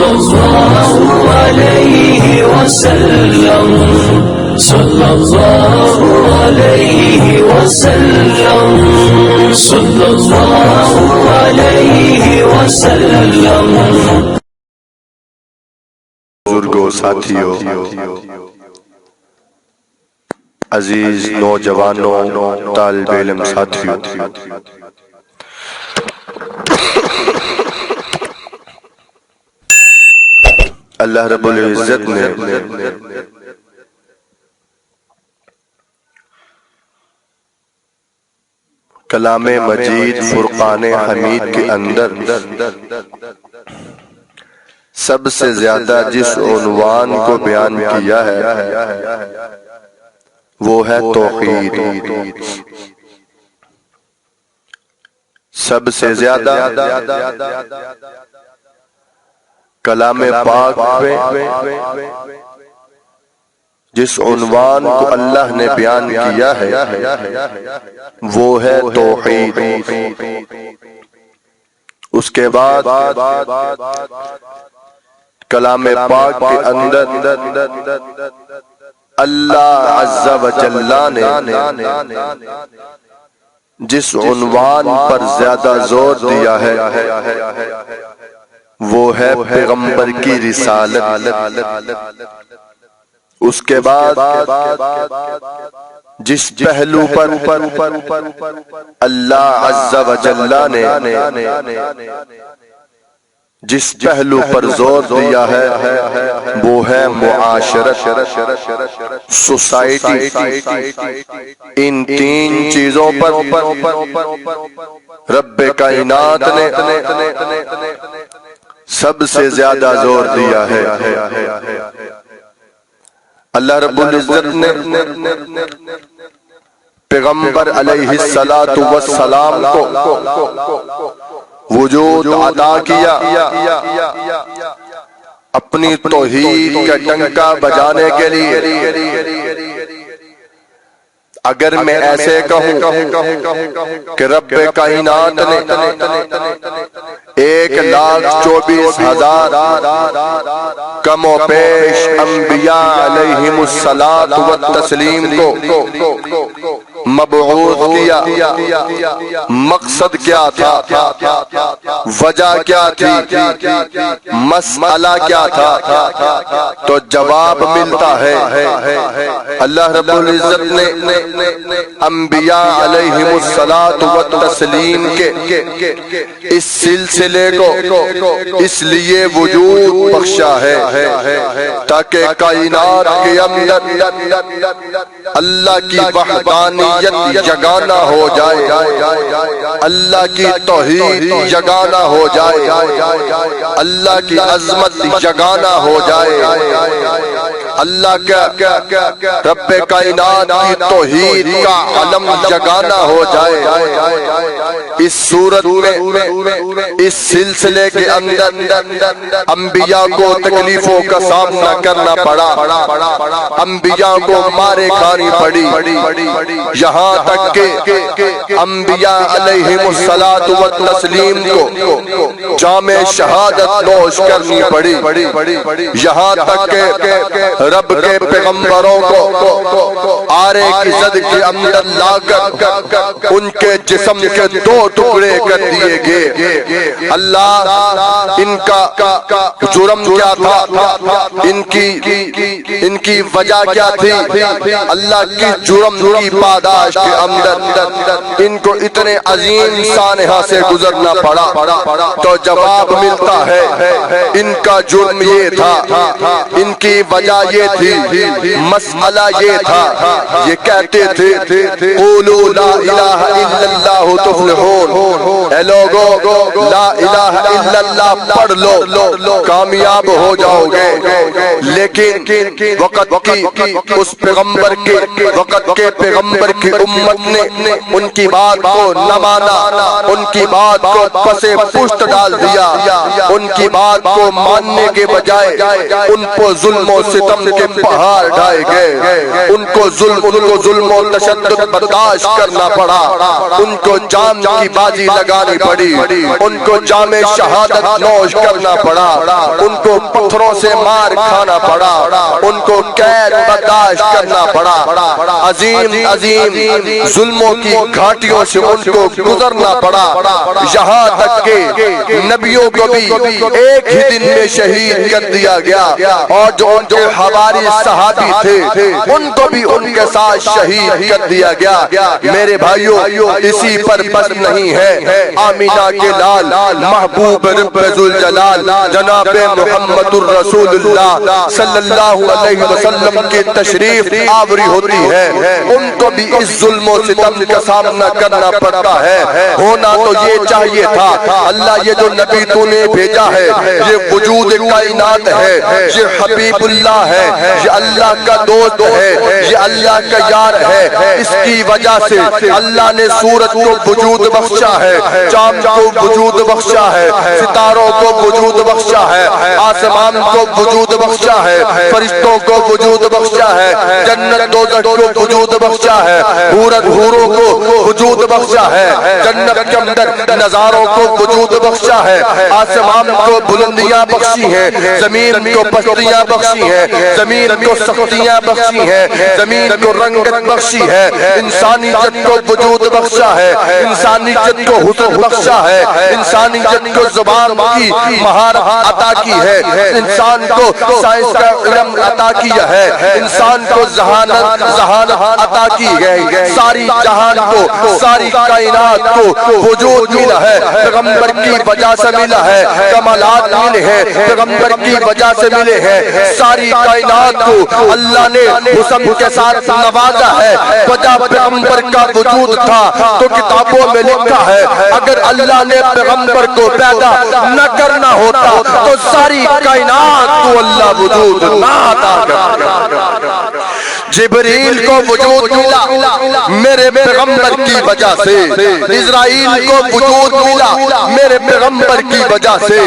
صلی اللہ علیہ وسلم، صلی اللہ علیہ وسلم، صلی اللہ علیہ وسلم۔ بزرگوں، ساتھیوں، عزیز نوجوانوں، طالب علم ساتھیوں، اللہ رب العزت نے کلام مجید فرقان حمید کے اندر سب سے زیادہ جس عنوان کو بیان کیا ہے وہ ہے توحید۔ سب سے زیادہ کلام پاک پہ جس عنوان کو اللہ نے بیان کیا ہے وہ ہے توحید۔ اس کے بعد کلام پاک کے اندر اللہ عز و جل نے جس عنوان پر زیادہ زور دیا ہے وہ ہے پیغمبر کی رسالت۔ اس کے بعد جس پہلو پر اللہ عز و جل نے جس پہلو پر زور دیا ہے وہ ہے معاشرت، سوسائٹی۔ ان تین چیزوں پر رب کائنات نے سب سے زیادہ زور دیا ہے۔ اللہ رب العزت نے پیغمبر علیہ السلام کو وجود عطا کیا اپنی توحید کا ڈنکا بجانے کے لیے۔ اگر میں ایسے کہوں کہ رب کائنات نے 1,24,000 کم و بیش انبیاء علیہم الصلاۃ والتسلیم کو مبعوث کیا، مقصد کیا تھا، وجہ کیا تھی، مسئلہ کیا تھا، تو جواب ملتا ہے اللہ رب العزت نے انبیاء علیہم الصلاۃ والتسلیم کے اس سلسلے کو اس لیے وجود بخشا ہے تاکہ کائنات کے اندر اللہ کی وحدانیت جگانا ہو جائے، اللہ کی توحید جگانا ہو جائے، اللہ کی عظمت جگانا ہو جائے، اللہ کا رب کائنات کی توحید کا علم جگانا ہو جائے۔ اس صورت میں اس سلسلے کے اندر انبیاء کو تکلیفوں کا سامنا کرنا پڑا، انبیاء کو مارے کھانی پڑی، یہاں تک کہ انبیاء علیہم الصلاۃ والتسلیم کو جام شہادت نوش کرنی پڑی، یہاں تک کہ رب کے پیغمبروں کو آرے کی زد کے اندر لا کر ان کے جسم کے 2 ٹکڑے کر دیے گئے۔ اللہ ان کا جرم کیا تھا، ان کی وجہ کیا تھی، اللہ کی جرم کی پاداش کے اندر ان کو اتنے عظیم سانحہ سے گزرنا پڑا، تو جواب ملتا ہے ان کا جرم یہ تھا، ان کی وجہ یہ تھی، مسئلہ یہ تھا، یہ کہتے تھے قولوا لا الہ الا اللہ تفلحون، اے لوگوں لا الہ الا اللہ پڑھ لو کامیاب ہو جاؤ گے، لیکن وقت کی اس پیغمبر کے پیغمبر کی امت نے ان کی بات کو نہ مانا، ان کی بات کو پسے پشت ڈال دیا، ان کی بات کو ماننے کے بجائے ان کو ظلم و ستم کے پہاڑ ڈھائے گئے، ان کو ظلم و تشدد برداشت کرنا پڑا، ان کو جان کی کی بازی لگانی پڑی، ان کو جام شہادت نوش کرنا پڑا، ان کو پتھروں سے مار کھانا پڑا، ان کو قید برداشت کرنا پڑا، عظیم عظیم ظلموں کی گھاٹیوں سے ان کو گزرنا پڑا، یہاں تک کہ نبیوں کو بھی ایک ہی دن میں شہید کر دیا گیا، اور جو ان کے حواری صحابی تھے ان کو بھی ان کے ساتھ شہید کر دیا گیا۔ میرے بھائیوں، اسی پر بس نہیں ہے، آمینہ کے لال محبوب رب ذوالجلال جناب محمد الرسول اللہ صلی اللہ علیہ وسلم کی تشریف آوری ہوتی ہے، ان کو بھی اس ظلم و ستم کا سامنا کرنا پڑتا ہے۔ ہونا تو یہ چاہیے تھا، اللہ یہ جو نبی تو نے بھیجا ہے، یہ وجود کائنات ہے، یہ حبیب اللہ ہے، یہ اللہ کا دوست ہے، یہ اللہ کا یار ہے، اس کی وجہ سے اللہ نے سورج کو وجود بخشا ہے، چاند کو وجود بخشا ہے، ستاروں کو وجود بخشا ہے، آسمان کو وجود بخشا ہے، فرشتوں کو وجود بخشا ہے، جنت دوزخ کو وجود بخشا ہے، حوروں کو وجود بخشا ہے، جنت کے اندر نظاروں کو وجود بخشا ہے، آسمان کو بلندیاں بخشی ہیں، زمین کو پستیاں بخشی ہیں، زمین کو سختیاں بخشی ہیں، زمین کو رنگت بخشی ہے، انسانیت کو وجود بخشا ہے، انسانیت کو حسن بخشا ہے، انسانیت کو زبان کی مہارت عطا کی ہے، انسان کو سائنس کا علم عطا کیا ہے، انسان کو ذہانت عطا کی ہے، ساری جہان کو، ساری کائنات کو وجود ملا ہے، پیغمبر کی وجہ سے ملا ہے، کمالات ملے ہیں پیغمبر کی وجہ سے ملے ہیں، ساری کائنات کو اللہ نے حسن کے ساتھ نوازا ہے۔ وجہ پیغمبر کا وجود تھا تو کتابوں میں لکھا ہے، اگر اللہ نے پیغمبر کو پیدا نہ کرنا ہوتا تو ساری کائنات کو اللہ وجود نہ عطا کرتا۔ جبریل کو وجود ملا میرے پیغمبر کی وجہ سے، اسرائیل کو وجود ملا میرے پیغمبر کی وجہ سے،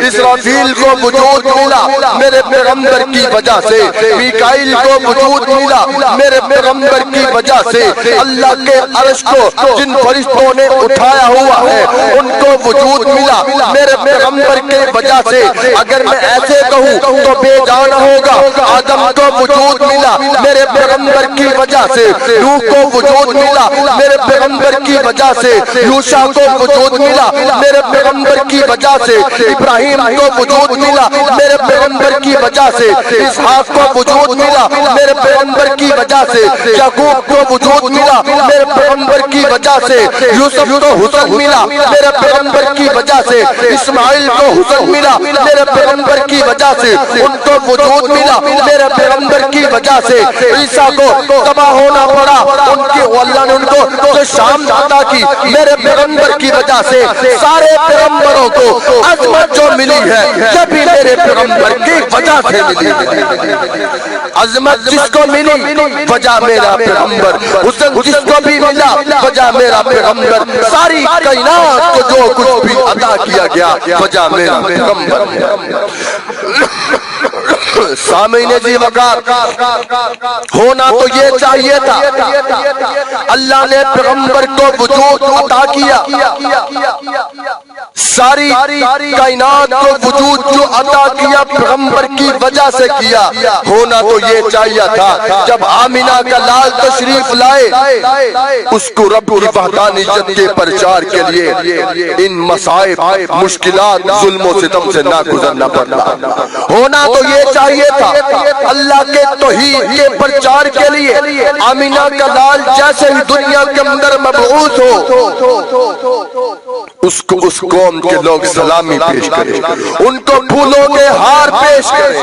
اسرافیل کو وجود ملا میرے پیغمبر کی وجہ سے، میکائیل کو وجود ملا میرے پیغمبر کی وجہ سے، اللہ کے عرش کو جن فرشتوں نے اٹھایا ہوا ہے ان کو وجود ملا میرے پیغمبر کی وجہ سے۔ اگر میں ایسے کہوں تو بے جان ہوگا، آدم کو وجود ملا میرے پیغمبر کی وجہ سے، نوح کو وجود ملا میرے پیغمبر کی وجہ سے، یوشع کو وجود ملا میرے پیغمبر کی وجہ سے، ابراہیم کو وجود ملا میرے پیغمبر کی وجہ سے، اسحاق کو وجود ملا میرے پیغمبر کی وجہ سے، یعقوب کو وجود ملا میرے پیغمبر کی وجہ سے، یوسف کو حسن ملا میرے پیغمبر کی وجہ سے، اسماعیل کو حسن ملا میرے پیغمبر کی وجہ سے، ان کو وجود ملا میرے پیغمبر کی وجہ سے، عیسیٰ کو تباہ ہونا پڑا ان کی، اللہ نے ان کو شام عطا کی میرے پیغمبر کی وجہ سے۔ سارے پیغمبروں کو عظمت جو ملی ہے یہ بھی میرے پیغمبر کی وجہ سے ملی ہے۔ عظمت جس کو ملی وجہ میرا پیغمبر، حسن جس کو بھی ملا وجہ میرا پیغمبر، ساری کائنات کو جو کچھ بھی عطا کیا گیا وجہ میرا پیغمبر۔ سامعین جی وقار، ہونا تو یہ چاہیے تھا، اللہ نے پیغمبر کو وجود عطا کیا، ساری کائنات کو وجود جو عطا کیا پیغمبر کی وجہ سے کیا۔ ہونا تو یہ چاہیے تھا جب آمینہ کا لال تشریف لائے اس کو رب کی وحدانیت کے پرچار کے لیے ان مصائب، مشکلات، ظلم و ستم سے نہ گزرنا پڑتا۔ ہونا تو یہ چاہیے تھا اللہ کے توحید کے پرچار کے لیے آمینہ کا لال جیسے ہی دنیا کے اندر مبعوث ہو اس قوم کے لوگ سلامی پیش کریں، ان کو پھولوں کے ہار پیش کریں۔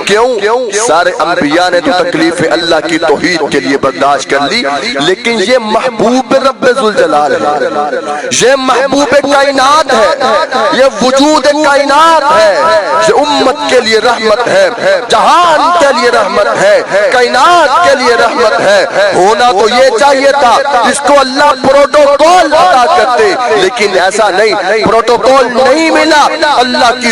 کیوں؟ سارے انبیاء نے تو تکلیف اللہ کی توحید کے لیے برداشت کر لی، لیکن یہ محبوب رب ذوالجلال ہے، یہ محبوب کائنات ہے، یہ وجود کائنات ہے، یہ امت کے لیے رحمت ہے، جہان کے لیے رحمت ہے، کائنات کے لیے رحمت ہے۔ ہونا تو یہ چاہیے تھا اس کو اللہ پروٹوکول عطا کرتے، لیکن ایسا نہیں، پروٹوکول نہیں ملا۔ اللہ کی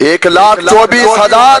1,24,000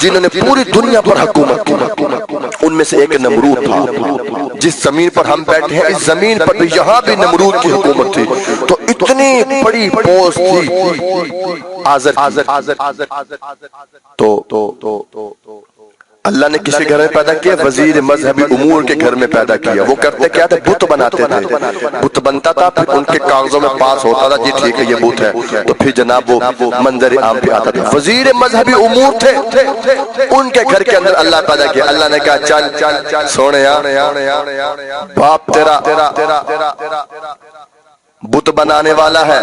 جنہوں نے پوری دنیا پر حکومت کی، ان میں سے ایک نمرود تھا۔ جس زمین پر ہم بیٹھے ہیں اس زمین پر بھی یہاں بھی نمرود کی حکومت تھی۔ تو اتنی بڑی پوسٹ تھی آزر تو اللہ نے کسی گھر میں پیدا کیا، وزیر مذہبی امور کے گھر میں پیدا کیا۔ وہ کرتے کیا تھے؟ بت بناتے تھے۔ بت بنتا تھا، پھر ان کے کاغذوں میں پاس ہوتا تھا جی ٹھیک ہے یہ بت ہے، تو پھر جناب وہ منظر عام پہ آتا تھا۔ وزیر مذہبی امور تھے، ان کے گھر کے اندر اللہ پیدا کیا۔ اللہ نے کہا چل سونیا، باپ تیرا بت بنانے والا ہے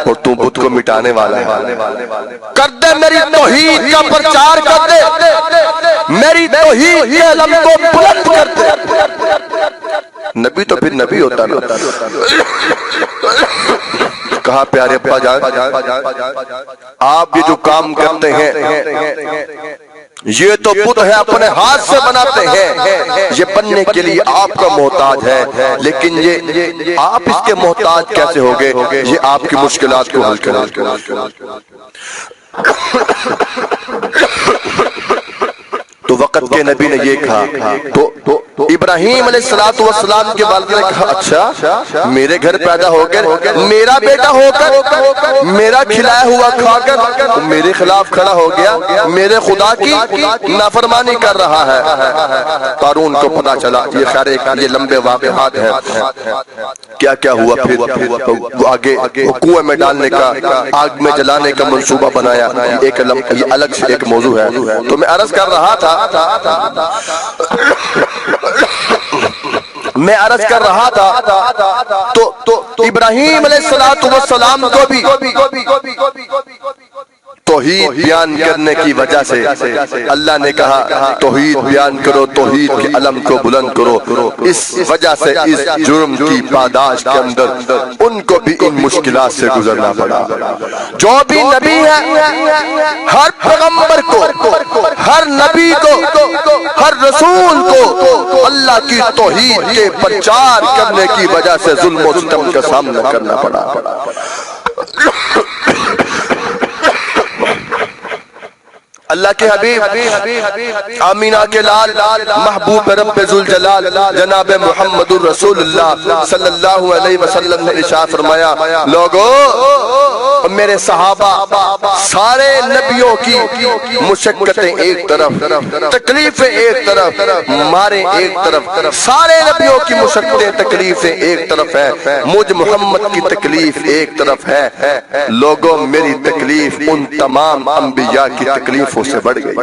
اور تو بت کو مٹانے والا ہے، کر دے میری توحید کا پرچار، کر دے میری توحید کے علم کو بلند کر دے۔ نبی تو پھر نبی ہوتا نا۔ کہا پیارے ابا جان آپ یہ جو کام کرتے ہیں یہ تو بت ہے اپنے ہاتھ سے بناتے ہیں، یہ بننے کے لیے آپ کا محتاج ہے، لیکن یہ آپ اس کے محتاج کیسے ہوگے؟ یہ آپ کی مشکلات کو حل کرے۔ تو وقت کے نبی نے یہ کہا تو ابراہیم علیہ السلام کے والد نے کہا اچھا میرے گھر پیدا ہو کر، میرا بیٹا ہو کر، میرا کھلایا ہوا کھا کر میرے خلاف کھڑا ہو گیا، میرے خدا کی نافرمانی کر رہا ہے۔ قارون کو پتا چلا، یہ خیر یہ لمبے واقعات ہیں، کیا کیا ہوا پھر وہ آگے کنویں میں ڈالنے کا، آگ میں جلانے کا منصوبہ بنایا، یہ الگ سے ایک موضوع ہے۔ تو میں عرض کر رہا تھا تو ابراہیم علیہ السلام کو بھی توحید بیان کرنے کی وجہ سے اللہ نے کہا توحید بیان کرو، توحید کے علم کو بلند کرو۔ اس وجہ سے اس جرم کی پاداش کے اندر ان کو بھی ان مشکلات سے گزرنا پڑا۔ جو بھی نبی ہے، ہر پیغمبر کو، ہر نبی کو، ہر رسول کو اللہ کی توحید کے پرچار کرنے کی وجہ سے ظلم و ستم کا سامنا کرنا پڑا۔ اللہ کے حبیب آمینہ کے لال محبوب رب ذوالجلال جناب محمد الرسول اللہ صلی اللہ علیہ وسلم نے ارشاد فرمایا، لوگو میرے صحابہ سارے نبیوں کی مشقتیں ایک طرف، تکلیفیں ایک طرف، مارے ایک طرف، سارے نبیوں کی مشقتیں تکلیفیں ایک طرف ہے، مجھ محمد کی تکلیف ایک طرف ہے۔ لوگوں میری تکلیف ان تمام انبیاء کی تکلیفوں سے بڑھ گئی۔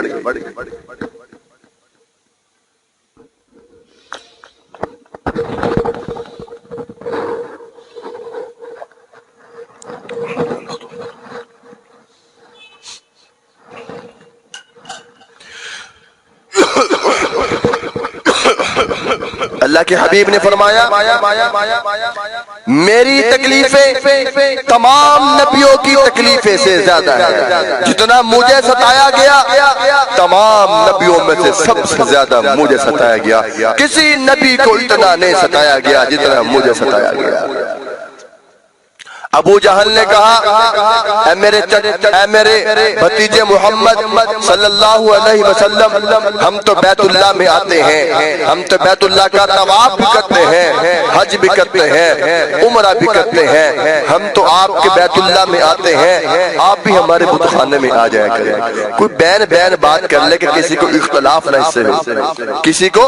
اللہ کے حبیب نے فرمایا میری تکلیفیں تمام نبیوں کی تکلیفیں سے زیادہ ہے، جتنا مجھے ستایا گیا تمام نبیوں میں سے سب سے زیادہ مجھے ستایا گیا، کسی نبی کو اتنا نہیں ستایا گیا جتنا مجھے ستایا گیا۔ ابو جہل نے کہا اے میرے بھتیجے محمد صلی اللہ علیہ وسلم، ہم تو بیت اللہ میں آتے ہیں، ہم تو بیت اللہ کا طواف بھی کرتے ہیں، حج بھی کرتے ہیں، عمرہ بھی کرتے ہیں، ہم تو آپ کے بیت اللہ میں آتے ہیں، آپ بھی ہمارے بت خانے میں آ جائے کریں۔ کوئی بین بات کر لے کہ کسی کو اختلاف نہ اس سے ہو، کسی کو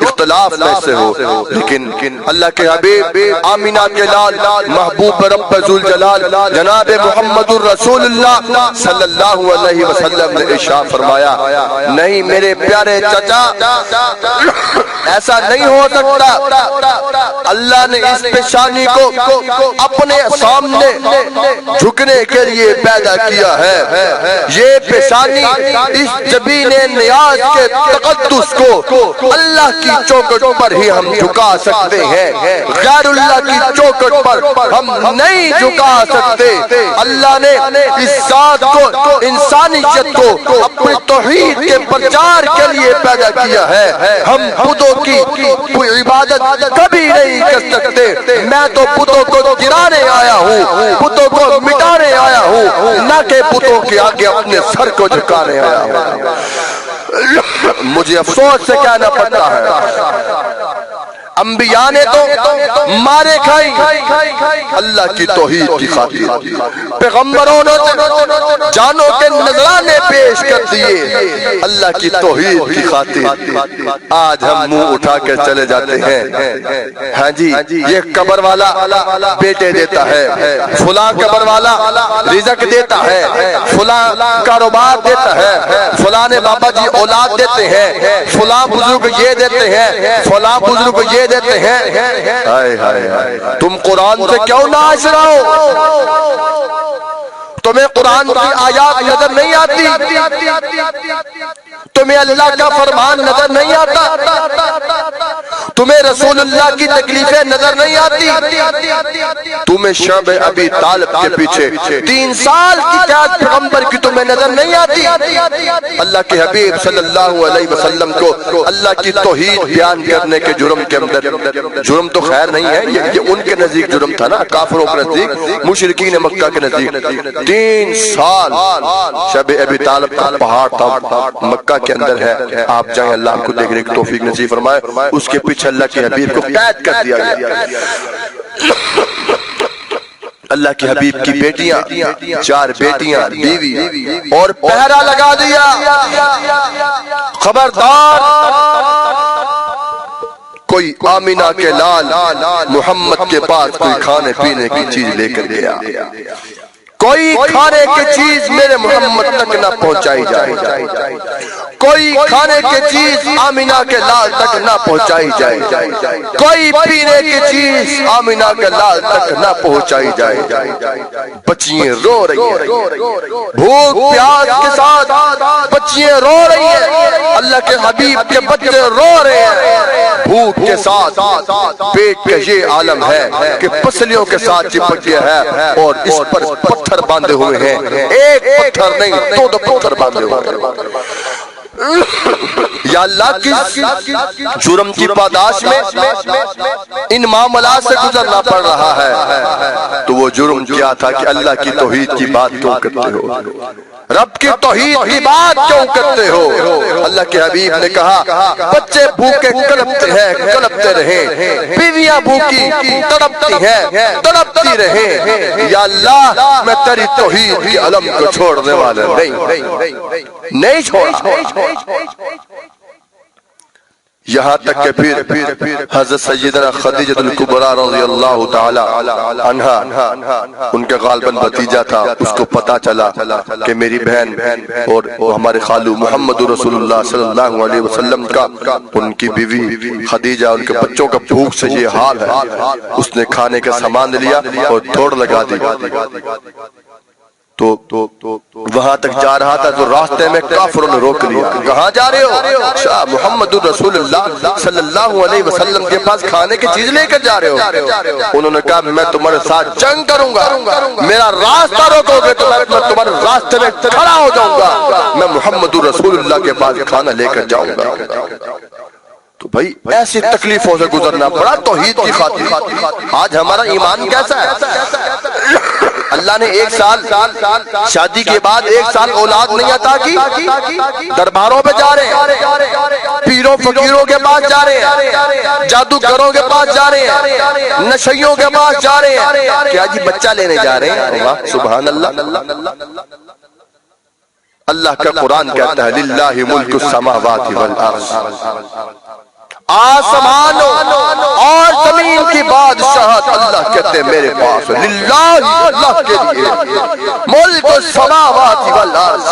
اختلاف نہ اس سے ہو، لیکن اللہ کے حبیب آمینہ کے لال محبوب رب ذوالجلال جناب محمد الرسول اللہ صلی اللہ علیہ وسلم نے ارشاد فرمایا، نہیں میرے پیارے چچا ایسا نہیں ہو سکتا، اللہ نے اس پیشانی کو اپنے سامنے جھکنے کے لیے پیدا کیا ہے، یہ پیشانی اس جبین نیاز کے تقدس کو اللہ کی چوکٹ پر ہی ہم جھکا سکتے ہیں، غیر اللہ کی چوکٹ پر ہم نہیں نہیں جھکا سکتے۔ اللہ نے اس ذات کو، انسانیت کو اپنی توحید کے پرچار کے لیے پیدا کیا ہے۔ ہم بتوں کی عبادت کبھی نہیں کر سکتے۔ میں تو بتوں کو گرانے آیا ہوں، بتوں کو مٹانے آیا ہوں، نہ کہ بتوں کے آگے اپنے سر کو جھکانے آیا ہوں۔ مجھے افسوس سے کہنا پڑتا ہے انبیاء نے تو مارے کھائی اللہ کی توحید کی خاطر، پیغمبروں نے جانوں کے نذرانے پیش کر دیے اللہ کی توحید کی خاطر۔ آج ہم منہ اٹھا کے چلے جاتے ہیں، ہاں جی یہ قبر والا بیٹے دیتا ہے، فلاں قبر والا رزق دیتا ہے، فلاں کاروبار دیتا ہے، فلاں بابا جی اولاد دیتے ہیں، فلاں بزرگ یہ دیتے ہیں، فلاں بزرگ یہ دیتے ہیں۔ ہائے ہائے ہائے، تم قرآن سے کیوں ناچ رہے ہو؟ تمہیں قرآن کی آیات نظر نہیں آتی؟ تمہیں اللہ کا فرمان نظر نہیں آتا؟ تمہیں رسول اللہ کی تکلیفیں نظر نہیں آتی؟ تمہیں شعب ابی طالب کے پیچھے 3 سال کی قید پیغمبر کی تمہیں نظر نہیں آتی؟ اللہ کے حبیب صلی اللہ علیہ وسلم کو اللہ کی توحید بیان کرنے کے جرم کے اندر، جرم تو خیر نہیں ہے، یہ ان کے نزدیک جرم تھا نا، کافروں کے نزدیک، مشرکین مکہ کے نزدیک 3 سال شب ابی طالب کا پہاڑ تھا، مکہ کے اندر ہے، آپ جائیں اللہ کو دیکھنے کی توفیق نصیب فرمائے۔ اس کے پیچھے اللہ کے حبیب کو قید کر دیا گیا۔ اللہ کے حبیب کی بیٹیاں، 4 بیٹیاں، بیوی، اور پہرا لگا دیا، خبردار کوئی آمینہ کے لال محمد کے پاس کوئی کھانے پینے کی چیز لے کر گیا، کوئی کھانے کی چیز میرے محمد تک نہ پہنچائی جائے، کوئی کھانے کی چیز آمینہ کے لال تک نہ پہنچائی جائے، کوئی پینے کی چیز آمینہ کے لال تک نہ پہنچائی جائے۔ بچیاں رو رہی ہیں، بھوک پیاس کے ساتھ بچیاں رو رہی ہیں، اللہ کے حبیب کے بچے رو رہے ہیں، بھوک کے ساتھ پیٹ کا یہ عالم ہے کہ پسلیوں کے ساتھ چپک گیا ہے، اور اس پر پتھر باندھے ہوئے ہیں، ایک پتھر نہیں 2 پتھر باندھے ہوئے ہیں۔ یا اللہ کس جرم کی پاداش میں ان معاملات سے گزرنا پڑ رہا ہے؟ تو وہ جرم کیا تھا کہ اللہ کی توحید کی بات کیوں کرتے ہو، رب کی توحید کی بات کیوں کرتے ہو؟ اللہ کے حبیب نے کہا بچے بھوکے کلپتے ہیں، کلپتے رہیں، بیویاں بھوکی تڑپتی ہیں، تڑپتی رہیں، یا اللہ میں تیری توحید کی علم کو چھوڑنے والا نہیں چھوڑا۔ یہاں تک کہ پھر حضرت سیدنا خدیجہ الکبریٰ رضی اللہ تعالی عنہا، ان کے غالباً بھتیجا تھا، اس کو پتا چلا کہ میری بہن اور ہمارے خالو محمد رسول اللہ صلی اللہ علیہ وسلم کا، ان کی بیوی خدیجہ، ان کے بچوں کا بھوک سے یہ حال ہے۔ اس نے کھانے کا سامان لیا اور دوڑ لگا دی، تو وہاں تک جا رہا تھا تو راستے میں کافروں نے روک لیا، کہاں جا رہے ہو؟ شاہ محمد رسول اللہ صلی اللہ علیہ وسلم کے پاس کھانے کی چیز لے کر جا رہے ہو؟ انہوں نے کہا میں تمہارے ساتھ جنگ کروں گا، میرا راستہ روکو گے تو میں تمہارے راستے میں کھڑا ہو جاؤں گا، میں محمد رسول اللہ کے پاس کھانا لے کر جاؤں گا۔ تو بھائی ایسی تکلیفوں سے گزرنا پڑا توحید کی خاطر۔ آج ہمارا ایمان کیسا ہے؟ اللہ نے 1 سال شادی کے بعد 1 سال اولاد نہیں عطا کی، درباروں پہ جا رہے ہیں، پیروں فقیروں کے پاس جا رہے ہیں، جادوگروں کے پاس جا رہے ہیں، نشیوں کے پاس جا رہے ہیں، کیا جی بچہ لینے جا رہے ہیں؟ سبحان اللہ۔ اللہ کا قرآن کہتا ہے للہ ملک السماوات والارض، آسمانوں اور زمین کی بادشاہت اللہ کہتے ہیں میرے پاس، للہ اللہ کے لیے ملک السماوات والارض،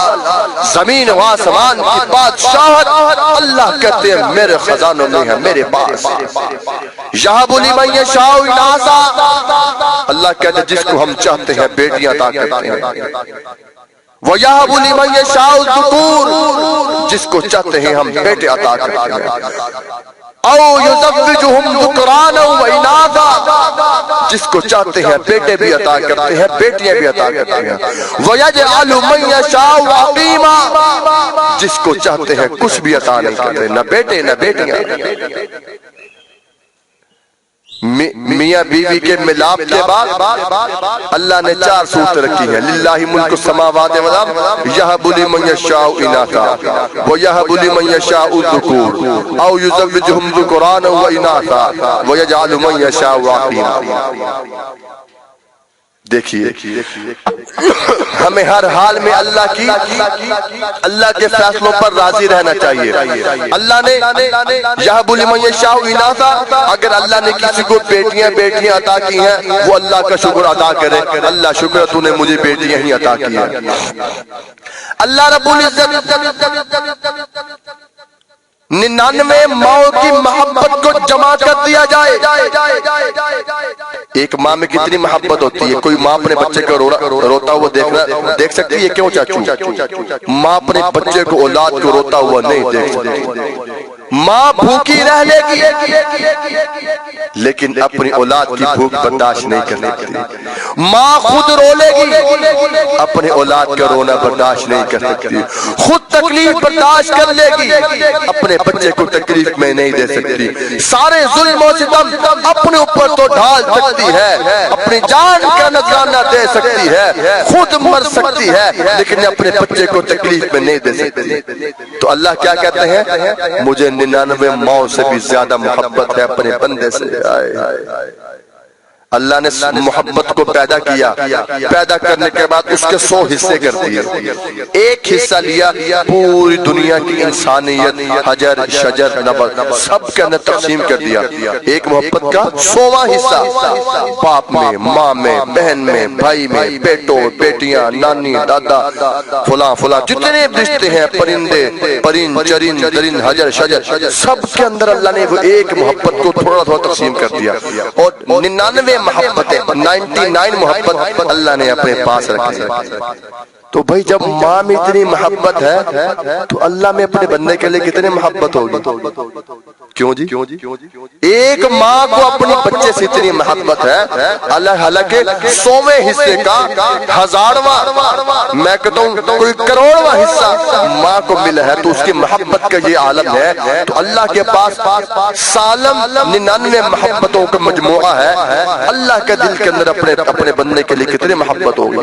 زمین و آسمان کی بادشاہت اللہ کہتے ہیں میرے خزانوں میں ہے، میرے پاس۔ یہب لمن یشاء اناثا، اللہ کہتے ہیں جس کو ہم چاہتے ہیں بیٹیاں عطا کرتے ہیں، وَيَهَبُ لِمَن يَشَاءُ الذُّكُورَ، جس کو چاہتے ہیں ہم بیٹے عطا کرتے ہیں۔ او یزوجہم ذکرانا و اناثا، جس کو چاہتے ہیں بیٹے بھی عطا کرتے ہیں، بیٹیاں بھی عطا کرتے ہیں، وَيَجْعَلُ مَن يَشَاءُ عَقِيمًا، جس کو چاہتے ہیں کچھ بھی عطا نہیں کرتے، نہ بیٹے نہ بیٹیاں۔ میاں بیوی کے ملاپ کے بعد اللہ نے 4 صورتیں رکھی ہیں، للہ ملک السماوات والارض یہب لمن یشاء اناثا ویہب لمن یشاء الذکور او یزوجہم ذکرانا واناثا ویجعل من یشاء عقیما۔ دیکھیے ہمیں ہر حال میں اللہ کے فیصلوں پر راضی رہنا چاہیے۔ اللہ نے یہب لمن یشاء اناثا، اگر اللہ نے کسی کو بیٹیاں عطا کی ہیں وہ اللہ کا شکر ادا کرے، اللہ شکر تو نے مجھے بیٹیاں ہی عطا کی ہیں۔ اللہ رب العزت 99 ماؤں کی محبت کو جمع کر دیا جائے۔ ایک ماں میں کتنی محبت ہوتی ہے، کوئی ماں اپنے بچے کو روتا ہوا دیکھ سکتی ہے؟ کیوں چاچو؟ ماں اپنے بچے کو، اولاد کو روتا ہوا نہیں دیکھ سکتی۔ ماں بھوکی رہ لے گی لیکن اپنی اولاد کی بھوک برداشت نہیں کر سکتی۔ ماں خود رو لے گی، اپنے اولاد کا رونا برداشت نہیں کر سکتی۔ خود تکلیف برداشت کر لے گی، اپنے بچے کو تکلیف میں نہیں دے سکتی۔ سارے ظلم و ستم اپنے اوپر تو ڈھال سکتی ہے، اپنی جان کا نذرانہ دے سکتی ہے، خود مر سکتی ہے، لیکن اپنے بچے کو تکلیف میں نہیں دے سکتی۔ تو اللہ کیا کہتے ہیں؟ مجھے 99 ماؤں سے بھی زیادہ محبت ہے اپنے بندے سے۔ اللہ نے محبت کو پیدا کیا، پیدا کرنے کے بعد اس کے 100 حصے کر دیے۔ ایک حصہ لیا، پوری دنیا کی انسانیت، حجر شجر نبات سب کے اندر تقسیم کر دیا۔ ایک محبت کا 100واں حصہ باپ میں، ماں میں، بہن میں، بھائی میں، بیٹوں بیٹیاں، نانی دادا فلاں فلاں جتنے رشتے ہیں، پرندے پرند چرند درند حجر شجر سب کے اندر اللہ نے وہ ایک محبت کو تھوڑا تھوڑا تقسیم کر دیا۔ اور 99 محبتیں 99 محبت اللہ نے اپنے پاس رکھی۔ تو بھائی جب ماں میں اتنی محبت ہے تو اللہ میں اپنے بندے کے لیے کتنے محبت ہوگی؟ کیوں جی؟ ایک ماں کو اپنی بچے سے اتنی محبت ہے، اللہ حالانکہ 100ویں حصے کا 1000واں میں کہتا ہوں کوئی کروڑواں حصہ ماں کو ملا ہے، تو اس کی محبت کا یہ عالم ہے۔ تو اللہ کے پاس سالم 99 محبتوں کا مجموعہ ہے۔ اللہ کے دل کے اندر اپنے بندے کے لیے کتنی محبت ہوگی؟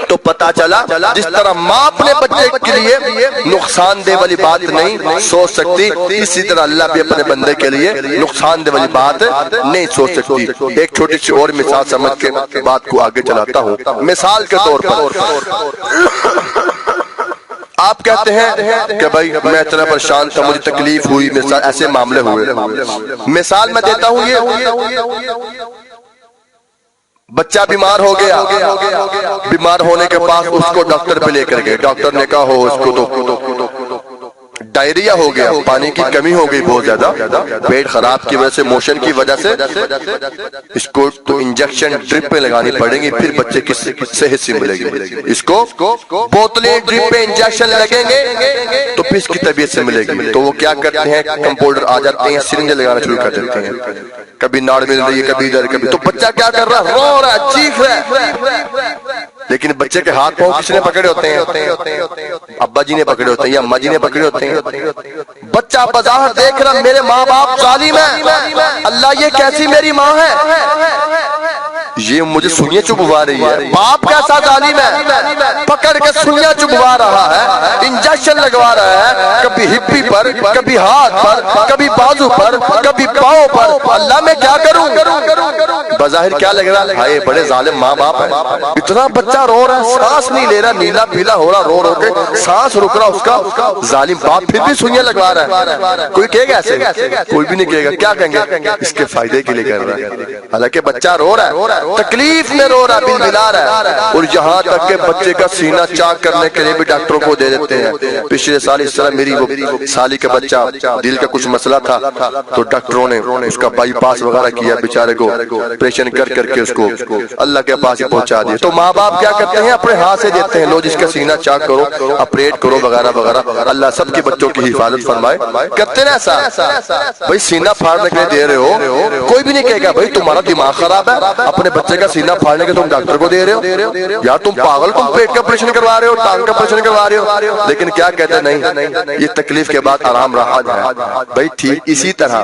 تو پتا چلا جس طرح ماں اپنے بچے کے لیے نقصان دہ والی بات نہیں سوچ سکتی، اسی طرح اللہ بھی اپنے بندے کے لیے نقصان دہ والی بات نہیں سوچ سکتی۔ ایک چھوٹی سی اور مثال سمجھ کے بات کو آگے چلاتا ہوں۔ مثال کے طور پر آپ کہتے ہیں کہ بھائی میں اتنا پریشان تھا، مجھے تکلیف ہوئی، ایسے معاملے ہوئے۔ مثال میں دیتا ہوں، یہ بچہ بیمار ہو گیا، بیمار ہونے کے بعد اس کو ڈاکٹر پہ لے کر گئے، ڈاکٹر نے کہا ہو اس کو تو ڈائریا ہو گیا، پانی کی کمی ہو گئی بہت زیادہ، پیٹ خراب کی وجہ سے، موشن کی وجہ سے اس کو تو انجیکشن ڈرپ پہ لگانی پڑیں گی، پھر بچے کی صحت سے ملے گی۔ اس کو بوتلیں ڈرپ پہ انجیکشن لگیں گے تو پھر اس کی طبیعت سے ملے گی۔ تو وہ کیا کرتے ہیں، کمپاؤنڈر آ جاتے ہیں، سرنج لگانا شروع کر دیتے ہیں، کبھی ناڑ مل رہی ہے، کبھی ادھر کبھی۔ تو بچہ کیا کر رہا ہے، رو رہا ہے، چیخ رہا ہے، لیکن بچے کے ہاتھ پاؤں کس نے پکڑے ہوتے ہیں؟ ابا جی نے پکڑے ہوتے ہیں یا اماں جی نے پکڑے ہوتے ہیں۔ بچہ بظاہر دیکھ رہا میرے ماں باپ ظالم ہیں، اللہ یہ کیسی میری ماں ہے، یہ مجھے سنیاں چبوا رہی ہے، باپ کیسا ظالم ہے، پکڑ کے سنیاں چبوا رہا ہے، انجیکشن لگوا رہا ہے، کبھی ہپی پر، کبھی ہاتھ پر، کبھی بازو پر، کبھی پاؤں پر۔ اللہ میں کیا کروں؟ بظاہر کیا لگ رہا ہے، بڑے ظالم ماں باپ ہیں۔ اتنا بچہ رو رہا ہے، سانس نہیں لے رہا، نیلا پیلا ہو رہا، رو رو کے سانس رک رہا اس کا، ظالم باپ پھر بھی سنیاں لگوا رہا ہے۔ کوئی کہے گا ایسے؟ کوئی بھی نہیں کہے گا۔ کیا کہیں گے؟ اس کے فائدے کے لیے کر رہا ہے، حالانکہ بچہ رو رہا ہے، تکلیف میں رو رہا، بل بلا رہا ہے۔ اور یہاں تک کہ بچے کا سینہ چاک کرنے کے لیے بھی ڈاکٹروں کو دے دیتے ہیں۔ پچھلے سال اس طرح میری وہ سالی کا بچہ دل کا کچھ مسئلہ تھا، تو ڈاکٹروں نے اس کا بائی پاس وغیرہ کیا، بیچارے کو آپریشن کر کے اس کو اللہ کے پاس ہی پہنچا دیا. تو ماں باپ کیا کرتے ہیں؟ اپنے ہاتھ سے دیتے ہیں، لو جس کا سینہ چاک کرو، آپریٹ کرو وغیرہ وغیرہ. اللہ سب کے بچوں کی حفاظت فرمائے. کرتے نا ایسا؟ بھائی سینہ پھاڑنے کے لیے دے رہے ہو، کوئی بھی نہیں کہے گا بھائی تمہارا دماغ خراب ہے، اپنے بچے کا سینہ پھاڑنے کے تم ڈاکٹر کو دے رہے ہو. یار تم پاگل، تم پیٹ کا آپریشن کروا رہے ہو، ٹانگ کا آپریشن کروا رہے ہو. لیکن کیا کہتے ہیں؟ نہیں، یہ تکلیف کے بعد آرام رہا ہے. بھائی ٹھیک اسی طرح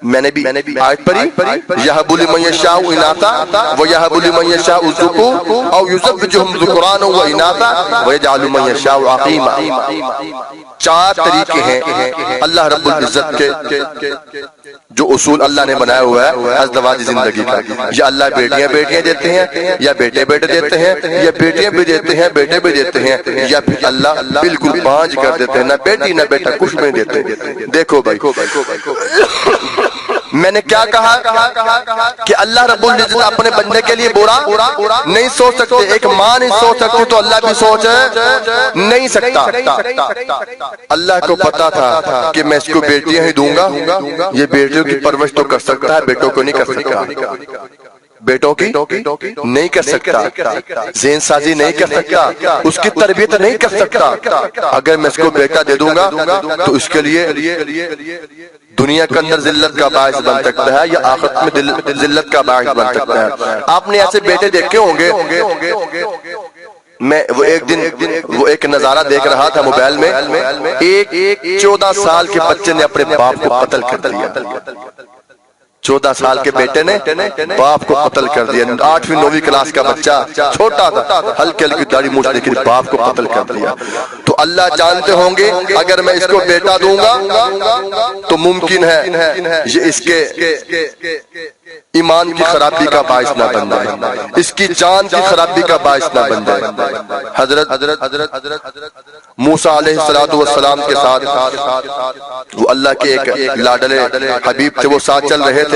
میں نے بھی آیت پڑھی، یَهَبُ لِمَن يَشَاءُ إِنَاثًا وَيَهَبُ لِمَن يَشَاءُ الذُّكُورَ أَوْ يُزَوِّجُهُمْ ذُكْرَانًا وَإِنَاثًا وَيَجْعَلُ مَن يَشَاءُ عَقِيمًا. 4 طریقے ہیں اللہ رب العزت کے جو اصول اللہ نے بنایا ہوا ہے ازدواج زندگی کا. یا اللہ بیٹیاں دیتے ہیں، یا بیٹے دیتے ہیں، یا بیٹیاں بھی دیتے ہیں بیٹے بھی دیتے ہیں، یا پھر اللہ بالکل بانج کر دیتے ہیں، نہ بیٹی نہ بیٹا کچھ نہیں دیتے. دیکھو بھائی میں نے کیا کہا کہ اللہ رب العزت اپنے بندے کے لیے برا نہیں سوچ سکتے. ایک ماں نہیں سوچ سکتی تو اللہ بھی سوچ نہیں سکتا. اللہ کو پتا تھا کہ میں اس کو بیٹیاں ہی دوں گا، یہ بیٹیوں کی پرورش تو کر سکتا ہے، بیٹوں کو نہیں کر سکتا. بیٹوں کی نہیں کر سکتا، ذہن سازی نہیں کر سکتا، اس کی تربیت نہیں کر سکتا. اگر میں اس کو بیٹا دے دوں گا تو اس کے لیے دنیا کے اندر ذلت کا باعث بن سکتا ہے یا آخرت میں ذلت کا باعث بن سکتا ہے. آپ نے ایسے بیٹے دیکھے ہوں گے. میں وہ ایک نظارہ دیکھ رہا تھا موبائل میں، ایک 14 سال کے بچے نے اپنے باپ کو قتل کر دیا. 14 سال کے بیٹے نے باپ کو قتل کر دیا. 8ویں 9ویں کلاس کا بچہ چھوٹا تھا، ہلکی داڑھی مونچھ لیکن باپ کو قتل کر دیا. تو اللہ جانتے ہوں گے اگر میں اس کو بیٹا دوں گا تو ممکن ہے یہ اس کے ایمان کی خرابی کا باعث نہ بن جائے، اس کی جان کی خرابی کا باعث نہ بن جائے. حضرت موسیٰ علیہ السلام کے ساتھ وہ اللہ کے ایک لاڈلے حبیب تھے، وہ ساتھ چل رہے تھے.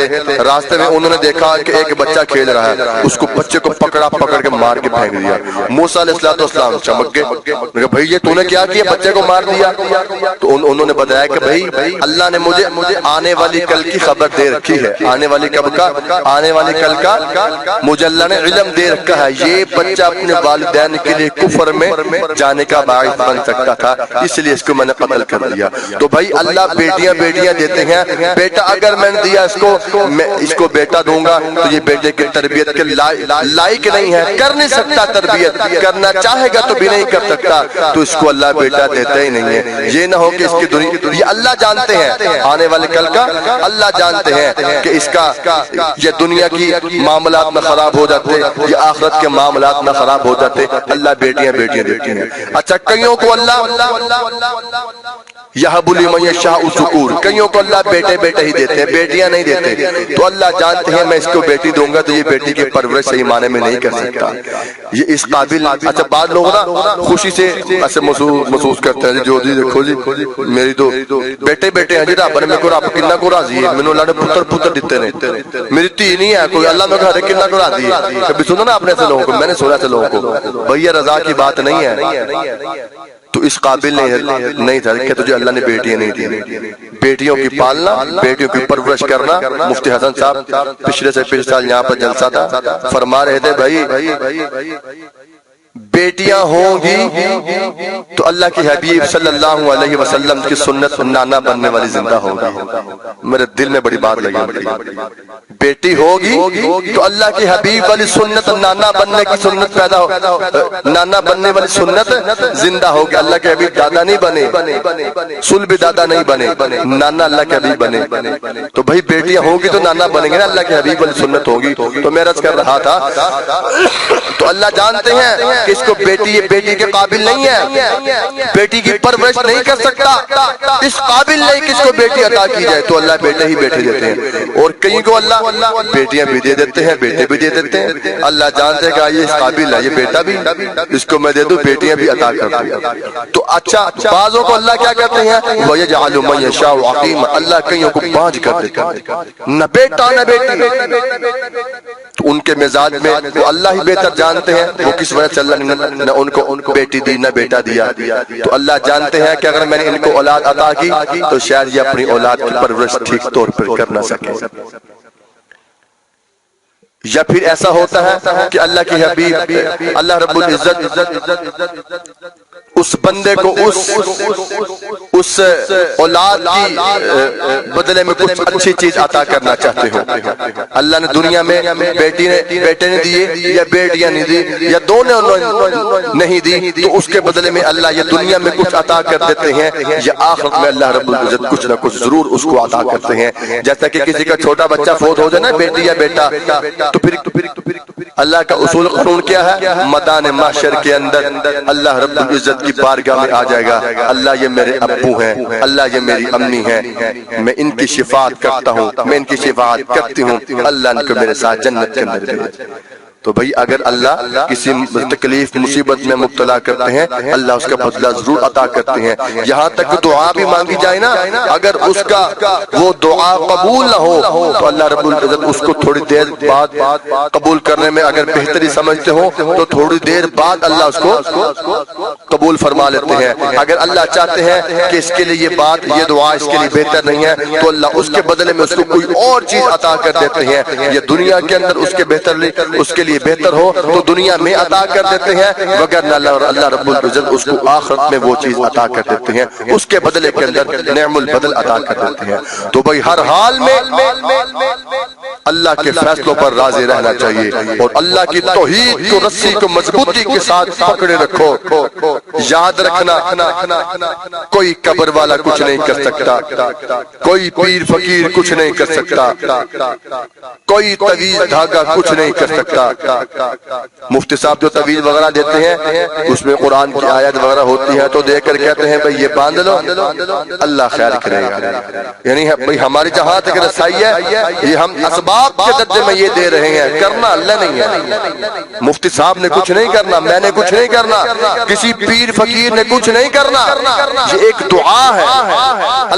راستے میں انہوں نے دیکھا کہ ایک بچہ کھیل رہا ہے، اس کو بچے کو پکڑ کے مار کے پھینک دیا. موسیٰ علیہ السلام چمک گئے، بھائی یہ تو نے کیا کیا؟ بچے کو مار دیا. تو انہوں نے بتایا کہ بھائی اللہ نے مجھے آنے والی کل کی خبر دے رکھی ہے. آنے والی کل کا مجھے اللہ نے علم دے رکھا ہے. یہ بچہ اپنے والدین کے لیے کفر میں جانے کا باعث بن سکتا تھا، اس لیے اس کو میں نے قتل کر دیا. تو بھائی اللہ بیٹیاں دیتے ہیں. بیٹا اگر میں نے دیا میں اس کو بیٹا دوں گا تو یہ بیٹے کی تربیت کے لائق نہیں ہے، کر نہیں سکتا تربیت، کرنا چاہے گا تو بھی نہیں کر سکتا. تو اس کو اللہ بیٹا دیتا ہی نہیں ہے. یہ نہ ہو کہ اس کی دنیا، یہ اللہ جانتے ہیں آنے والے کل کا، اللہ جانتے ہیں کہ اس کا یہ دنیا کی معاملات میں خراب ہو جاتے، یہ آخرت کے معاملات میں خراب ہو جاتے. اللہ بیٹیاں دیتی ہیں. اچھا کئیوں کو اللہ یَهَبُ لِمَن يَشَاءُ الذُّكُورَ، کئیوں کو اللہ بیٹے ہی دیتے ہیں، بیٹیاں نہیں دیتے. تو اللہ جانتے ہیں میں اس کو بیٹی دوں گا تو یہ بیٹی کی پرورش صحیح معنی میں نہیں کر سکتا، یہ اس قابل. اچھا بعض لوگ نا خوشی سے ایسے محسوس کرتے ہیں جو دیکھو جی میری تو بیٹے ہیں جی رب نے میرے کو رب کنا کو راضی ہے، میں نے اللہ نے پتر دیتے ہیں. میری تھی نہیں ہے کوئی، اللہ میں کہا رہے کنا کو راضی ہے. کبھی سنا نا آپ نے ایسے لوگوں کو؟ میں نے سنا ایسے لوگوں کو. بھئی یہ رضا کی بات نہیں ہے. تو اس قابل نہیں تھا کہ تجھے اللہ نے بیٹیاں نہیں دی. بیٹیوں کی پالنا، بیٹیوں کی پرورش کرنا. مفتی حسن صاحب پچھلے سال یہاں پر جلسہ تھا، فرما رہے تھے بھائی بیٹیاں ہوں گی تو اللہ کے حبیب صلی اللہ علیہ وسلم کی سنت نانا بننے والی زندہ ہوگی. میرے دل میں بڑی بات لگی. بیٹی ہوگی تو اللہ کے حبیب والی سنت نانا بننے کی سنت نانا بننے والی سنت زندہ ہوگی. اللہ کے حبیب دادا نہیں بنے، سلب دادا نہیں بنے، نانا اللہ کے حبیب بنے. تو بھائی بیٹیاں ہوگی تو نانا بنیں گے نا، اللہ کے حبیب والی سنت ہوگی. تو میں عرض کر رہا تھا تو اللہ جانتے ہیں کہ اس کو بیٹی کے قابل نہیں ہے، بیٹی کی پرورش نہیں کر سکتا، اس قابل نہیں کہ اس کو بیٹی عطا کی جائے. تو اللہ بیٹے دیتے ہیں. اور کئی کو اللہ بیٹیاں بھی دے دیتے ہیں، بیٹے بھی دے دیتے ہیں. اللہ جانتے ہیں کہ یہ اس قابل ہے، یہ بیٹا بھی اس کو میں دے دوں، بیٹیاں بھی عطا کر دوں. تو اچھا بعضوں کو اللہ کیا کہتے ہیں؟ وَيَجْعَلُ مَن يَشَاءُ عَقِيمًا، اللہ کئیوں کو بانج کر دیتا ہے، نہ بیٹا نہ بیٹی. تو ان کے مزاج میں وہ اللہ ہی بہتر جانتے ہیں وہ کس وجہ سے اللہ نے ان کو بیٹی دی نہ بیٹا دیا. تو اللہ جانتے ہیں کہ اگر میں نے ان کو اولاد عطا کی تو شاید یہ اپنی اولاد کی پرورش ٹھیک طور پر کر نہ سکے. یا پھر ایسا ہوتا ہے کہ اللہ کی حبیب اللہ رب العزت اس بندے کو اس اولاد کی بدلے میں کچھ اچھی چیز عطا کرنا چاہتے ہو. اللہ نے دنیا میں بیٹے نے دیے یا بیٹیاں نہیں دی یا دونوں نہیں دی، تو اس کے بدلے میں اللہ یہ دنیا میں کچھ عطا کر دیتے ہیں یا آخرت میں اللہ رب العزت کچھ نہ کچھ ضرور اس کو عطا کرتے ہیں. جیسا کہ کسی کا چھوٹا بچہ فوت ہو جائے نا، بیٹی یا بیٹا، تو پھر اللہ کا اصول قانون کیا ہے؟ میدان محشر کے اندر اللہ رب العزت کی بارگاہ میں آ جائے گا، اللہ یہ میرے ابو ہیں، اللہ یہ میری امی ہیں، میں ان کی شفاعت کرتا ہوں، میں ان کی شفاعت کرتی ہوں، اللہ ان کو میرے ساتھ جنت کے اندر بھیجے. تو بھئی اگر اللہ کسی تکلیف مصیبت میں مبتلا کرتے ہیں، اللہ اس کا بدلہ ضرور عطا کرتے ہیں. یہاں تک دعا بھی مانگی جائے نا، اگر اس کا وہ دعا قبول نہ ہو تو اللہ رب العزت اس کو تھوڑی دیر بعد قبول کرنے میں اگر بہتری سمجھتے ہو تو تھوڑی دیر بعد اللہ اس کو قبول فرما لیتے ہیں. اگر اللہ چاہتے ہیں کہ اس کے لیے یہ بات، یہ دعا اس کے لیے بہتر نہیں ہے، تو اللہ اس کے بدلے میں اس کو کوئی اور چیز عطا کر دیتے ہیں. یہ دنیا کے اندر اس کے لیے بہتر ہو تو دنیا میں عطا کر دیتے ہیں، مگر اللہ رب العزت اس کو آخرت میں وہ چیز عطا کر دیتے ہیں، اس کے بدلے کے اندر نعم البدل عطا کر دیتے ہیں. تو بھئی ہر حال میں اللہ کے فیصلوں پر راضی رہنا چاہیے اور اللہ کی توحید کو رسی کو مضبوطی کے ساتھ پکڑے رکھو. یاد رکھنا کوئی قبر والا کچھ نہیں کر سکتا، کوئی پیر فقیر کچھ نہیں کر سکتا، کوئی طویل دھاگا کچھ نہیں کر سکتا. مفتی صاحب جو طویل وغیرہ دیتے ہیں اس میں قرآن کی آیت وغیرہ ہوتی ہے تو دے کر کہتے ہیں بھئی یہ باندھ لو، اللہ خیر کرے گا. یعنی بھئی ہماری جہاں تک رسائی ہے یہ ہم اسباب کے درجے میں یہ دے رہے ہیں، کرنا اللہ نہیں ہے. مفتی صاحب نے کچھ نہیں کرنا، میں نے کچھ نہیں کرنا، کسی پیر فقیر نے کچھ نہیں کرنا. یہ ایک دعا ہے،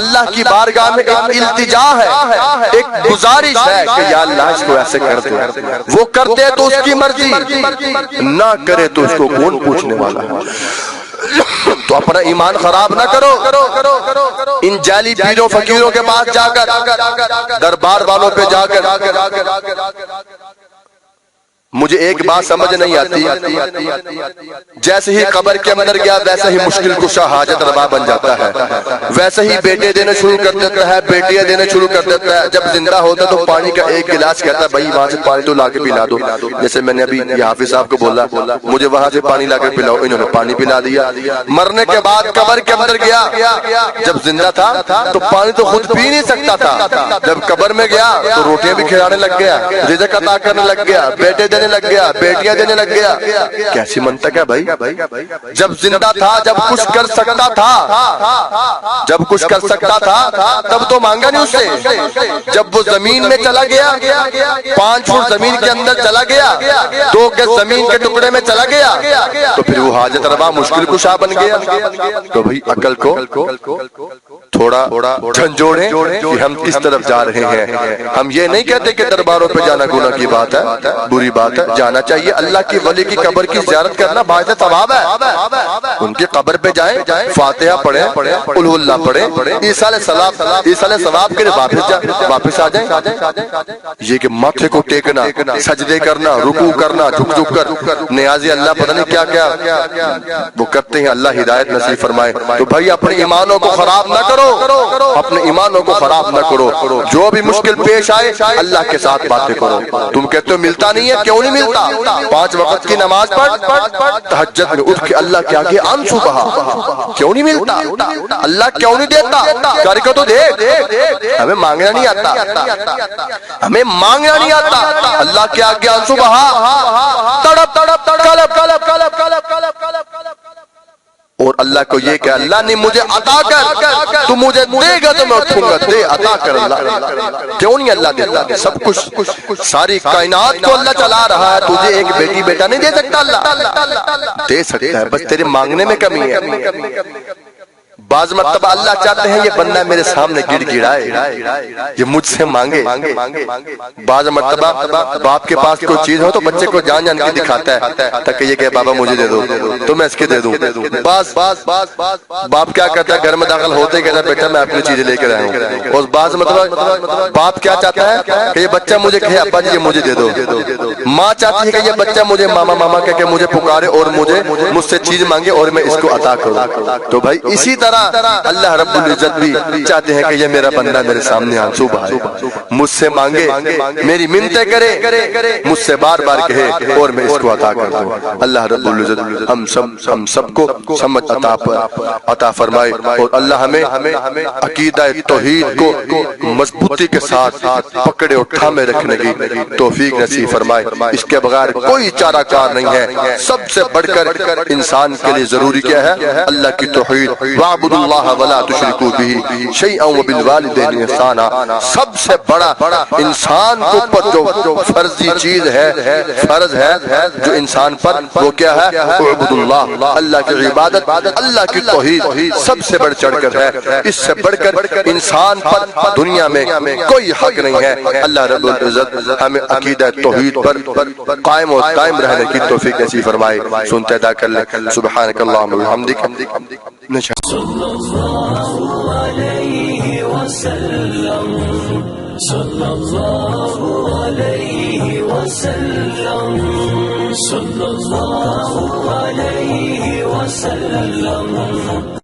اللہ کی بارگاہ میں ایک التجا ہے، ایک گزارش ہے کہ یا اللہ اس کو ایسے کر دے. وہ کرتے تو اس کی مرضی، نہ کرے تو اس کو کون پوچھنے والا ہے. تو اپنا ایمان خراب نہ کرو ان جعلی پیروں فقیروں کے پاس جا کر، دربار والوں پہ جا کر. مجھے ایک بات سمجھ نہیں آتی، جیسے ہی قبر کے اندر گیا ویسے ہی مشکل کشا حاجت روا بن جاتا ہے، ویسے ہی بیٹے دینے شروع کر دیتا ہے، بیٹیاں دینے شروع کر دیتا ہے. جب زندہ ہوتا تو پانی کا ایک گلاس کہتا ہے بھائی وہاں سے پانی تو لا کے پلا دو. جیسے میں نے ابھی یہ حافظ صاحب کو بولا مجھے وہاں سے پانی لا کے پلاؤ، انہوں نے پانی پلا دیا. مرنے کے بعد قبر کے اندر گیا، جب زندہ تھا تو پانی تو خود پی نہیں سکتا تھا، جب قبر میں گیا تو روٹیاں بھی کھلانے لگ گیا، رزق عطا کرنے لگ گیا، بیٹے دینے لگ گیا، بیٹیاں دینے لگ گیا. کیسی منطق ہے بھائی؟ جب زندہ تھا، جب کچھ کر سکتا تھا تب تو مانگا نہیں اس سے. جب وہ زمین میں چلا گیا، 5 فٹ زمین کے اندر چلا گیا، 2 گز زمین کے ٹکڑے میں چلا گیا، تو پھر وہ حاجت روا مشکل کشا بن گیا. تو بھائی عقل کو تھوڑا جھنجھوڑیں کہ ہم کس طرف جا رہے ہیں. ہم یہ نہیں کہتے کہ درباروں پہ جانا گناہ کی بات ہے، بری بات ہے، جانا چاہیے. اللہ کی ولی کی قبر کی زیارت کرنا باعث ثواب ہے. ان کی قبر پہ جائیں، فاتحہ پڑھیں، قل هو اللہ پڑھیں، ایصال ثواب کے واپس آ جائیں. یہ کہ ماتھے کو ٹیکنا، سجدے کرنا، رکوع کرنا، جھک کر نیازی اللہ پتہ نہیں کیا کیا وہ کرتے ہیں. اللہ ہدایت نصیب فرمائے. تو بھائی اپنے ایمانوں کو خراب نہ کرو، اپنے ایمانوں کو خراب نہ کرو. جو بھی مشکل پیش آئے اللہ کے ساتھ باتیں کرو. تم کہتے ہو ملتا نہیں ہے، کیوں نہیں ملتا؟ 5 وقت کی نماز پڑھ، تہجد میں اٹھ کے اللہ کے آگے آنسو بہا. کیوں نہیں ملتا؟ اللہ کیوں نہیں دیتا؟ کر کے تو دے. ہمیں مانگنا نہیں آتا، ہمیں مانگنا نہیں آتا. اللہ کے آگے آنسو بہا، تڑپ اور اللہ کو یہ کہ اللہ نے مجھے عطا کر، تو مجھے دے گا تو میں اٹھوں گا، دے عطا کر. اللہ کیوں نہیں اللہ دیتا؟ سب کچھ ساری کائنات کو اللہ چلا رہا ہے، تجھے ایک بیٹی بیٹا نہیں دے سکتا؟ اللہ دے سکتا ہے، بس تیرے مانگنے میں کمی ہے. بعض مرتبہ اللہ چاہتے ہیں یہ بندہ میرے سامنے گڑ گڑائے، یہ مجھ سے مانگے۔ بعض مرتبہ باپ کے پاس کوئی چیز ہو تو بچے کو جان جان کے دکھاتا ہے تاکہ یہ کہ بابا مجھے دے دو تو میں اس کے دے دوں۔ بعض باپ کیا کرتا ہے گھر میں داخل ہوتے ہی کہتا ہے بیٹا میں اپنی چیزیں لے کے آیا ہوں، اور بعض مرتبہ باپ کیا چاہتا ہے کہ یہ بچہ مجھے کہے ابا جی یہ مجھے دے دو۔ ماں چاہتی ہے کہ یہ بچہ مجھے ماما ماما کہہ کے مجھے پکارے اور مجھ سے چیز مانگے اور میں اس کو عطا کروں۔ تو بھائی اسی طرح اللہ رب العزت بھی چاہتے ہیں کہ یہ میرا بندہ میرے سامنے آنسو بہائے، مجھ سے مانگے، میری منتیں کرے، مجھ سے بار بار کہے اور میں اس کو عطا کر دوں۔ اللہ رب العزت ہم سب کو سمجھ عطا فرمائے، اور اللہ ہمیں عقیدہ توحید کو مضبوطی کے ساتھ پکڑے اور تھامے رکھنے کی توفیق نصیب فرمائے۔ اس کے بغیر کوئی چارہ کار نہیں ہے۔ سب سے بڑھ کر انسان کے لیے ضروری کیا ہے؟ اللہ کی توحید، وَاعْبُدُوا اللَّهَ وَلَا تُشْرِكُوا بِهِ شَيْئًا وَبِالْوَالِدَيْنِ إِحْسَانًا۔ سب سے بڑا انسان کو پر جو فرضی چیز ہے، فرض ہے جو انسان پر، وہ کیا ہے؟ اعبدوا اللہ، اللہ کی عبادت، اللہ کی توحید سب سے بڑھ چڑھ کر ہے۔ اس سے بڑھ کر انسان پر دنیا میں کوئی حق نہیں ہے۔ اللہ رب العزت ہمیں عقیدہ توحید پر قائم و قائم رہنے کی توفیق نصیب فرمائے۔ سنتے ادا کر لیں سبحانک اللہم و بحمدک۔ صلی اللہ علیہ وسلم، صلی اللہ علیہ وسلم، صلی اللہ علیہ وسلم۔